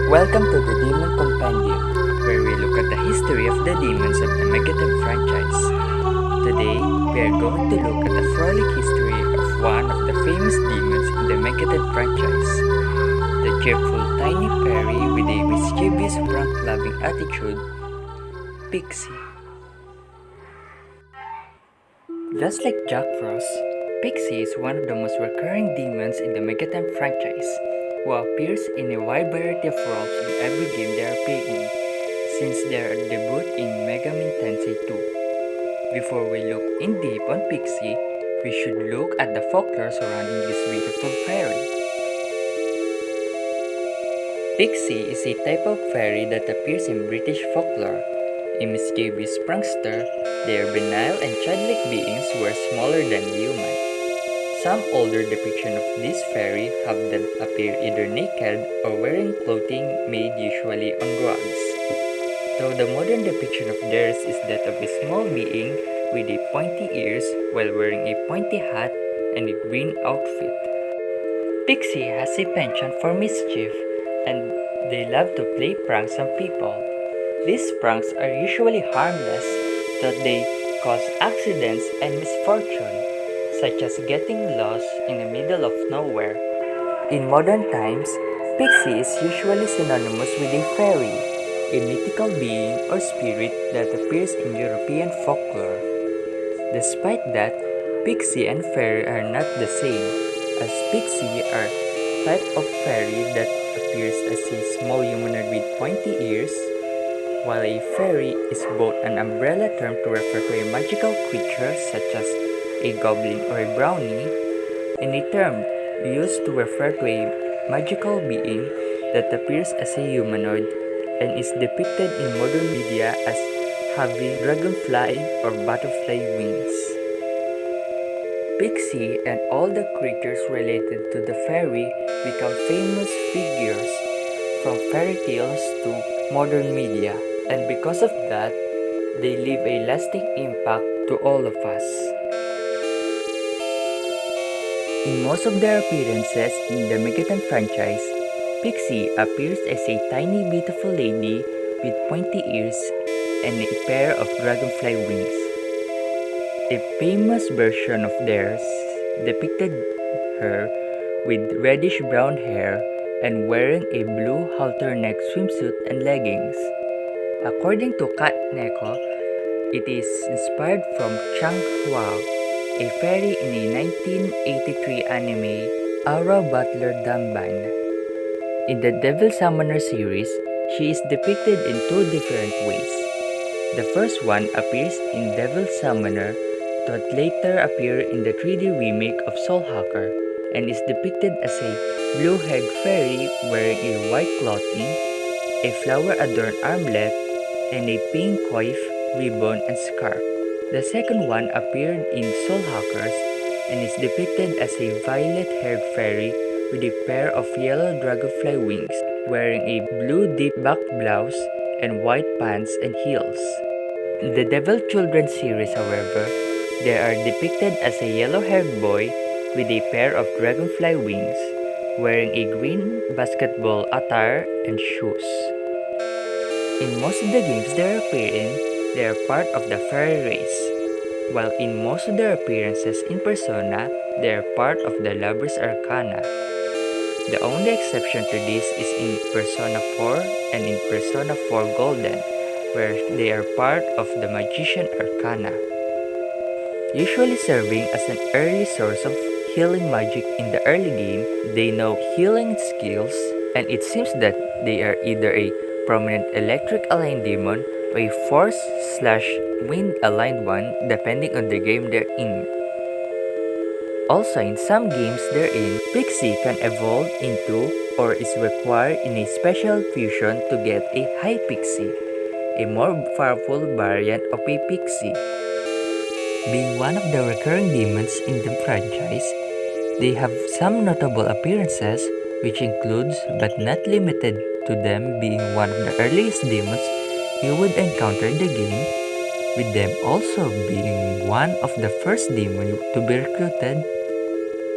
Welcome to the Demon Compendium, where we look at the history of the demons of the Megami franchise. Today, we are going to look at the frolic history of one of the famous demons in the Megami franchise, the cheerful tiny fairy with a mischievous prank-loving attitude, Pixie. Just like Jack Frost, Pixie is one of the most recurring demons in the Megami franchise, who appears in a wide variety of roles in every game they appear in, since their debut in Megami Tensei 2. Before we look in deep on Pixie, we should look at the folklore surrounding this beautiful fairy. Pixie is a type of fairy that appears in British folklore. A mischievous prankster, they are benign and childlike beings who are smaller than human. Some older depictions of this fairy have them appear either naked or wearing clothing made usually on rugs, though the modern depiction of theirs is that of a small being with a pointy ears while wearing a pointy hat and a green outfit. Pixie has a penchant for mischief, and they love to play pranks on people. These pranks are usually harmless, though they cause accidents and misfortune, such as getting lost in the middle of nowhere. In modern times, Pixie is usually synonymous with a fairy, a mythical being or spirit that appears in European folklore. Despite that, Pixie and fairy are not the same, as Pixie are a type of fairy that appears as a small humanoid with pointy ears, while a fairy is both an umbrella term to refer to a magical creature such as a goblin or a brownie, and a term used to refer to a magical being that appears as a humanoid and is depicted in modern media as having dragonfly or butterfly wings. Pixie and all the creatures related to the fairy become famous figures from fairy tales to modern media, and because of that, they leave a lasting impact to all of us. In most of their appearances in the Megami franchise, Pixie appears as a tiny beautiful lady with pointy ears and a pair of dragonfly wings. A famous version of theirs depicted her with reddish-brown hair and wearing a blue halter-neck swimsuit and leggings. According to Kat Neko, it is inspired from Chang Hua, a fairy in a 1983 anime, Aura Butler Damban. In the Devil Summoner series, she is depicted in two different ways. The first one appears in Devil Summoner, but later appear in the 3D remake of Soul Hacker, and is depicted as a blue-haired fairy wearing a white clothing, a flower-adorned armlet, and a pink coif, ribbon, and scarf. The second one appeared in Soul Hackers and is depicted as a violet-haired fairy with a pair of yellow dragonfly wings, wearing a blue deep back blouse and white pants and heels. In the Devil Children series, however, they are depicted as a yellow-haired boy with a pair of dragonfly wings, wearing a green basketball attire and shoes. In most of the games they appear in, they are part of the fairy race, while in most of their appearances in Persona, they are part of the Lover's Arcana. The only exception to this is in Persona 4 and in Persona 4 Golden, where they are part of the Magician Arcana, usually serving as an early source of healing magic in the early game. They know healing skills, and it seems that they are either a prominent electric-aligned demon or a force/wind-aligned one depending on the game they're in. Also, in some games they're in, Pixie can evolve into or is required in a special fusion to get a High Pixie, a more powerful variant of a Pixie. Being one of the recurring demons in the franchise, they have some notable appearances, which includes but not limited to them being one of the earliest demons you would encounter in the game, with them also being one of the first demons to be recruited,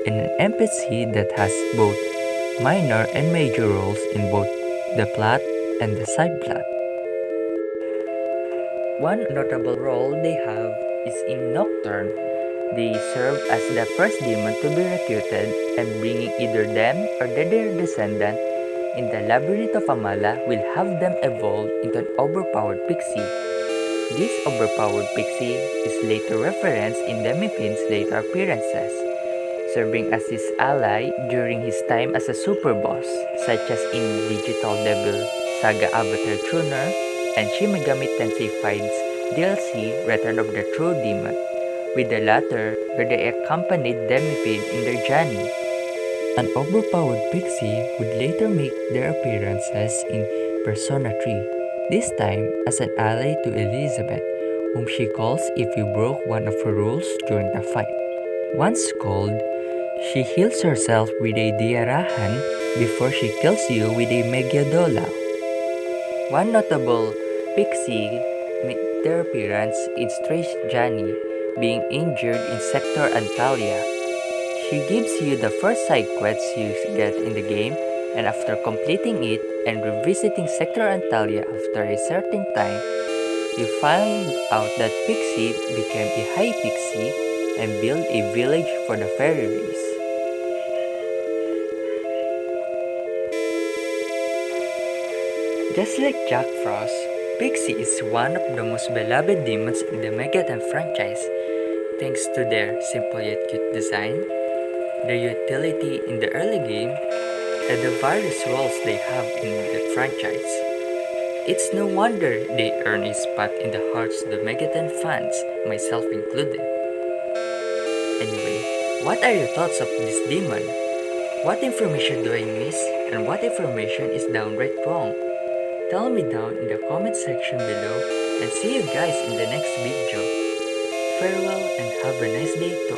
and an NPC that has both minor and major roles in both the plot, and the side plot. One notable role they have is in Nocturne. They serve as the first demon to be recruited, and bringing either them or their descendant in the labyrinth of Amala will have them evolve into an overpowered pixie. This overpowered pixie is later referenced in Demifin's later appearances, serving as his ally during his time as a super boss, such as in Digital Devil Saga Avatar Tuner and Shin Megami Tensei 5's DLC Return of the True Demon, with the latter where they accompanied Demifin in their journey. An overpowered pixie would later make their appearances in Persona 3, this time as an ally to Elizabeth, whom she calls if you broke one of her rules during the fight. Once called, she heals herself with a Diarahan before she kills you with a Megyadola. One notable pixie made their appearance in Strange Journey, being injured in Sector Antalya. She gives you the first side quest you get in the game, and after completing it and revisiting Sector Antalya after a certain time, you find out that Pixie became a high pixie and built a village for the fairy race. Just like Jack Frost, Pixie is one of the most beloved demons in the Megaton franchise, thanks to their simple yet cute design, their utility in the early game, and the various roles they have in the franchise. It's no wonder they earn a spot in the hearts of the Megaton fans, myself included. Anyway, what are your thoughts of this demon? What information do I miss, and what information is downright wrong? Tell me down in the comment section below, and see you guys in the next video. Farewell and have a nice day.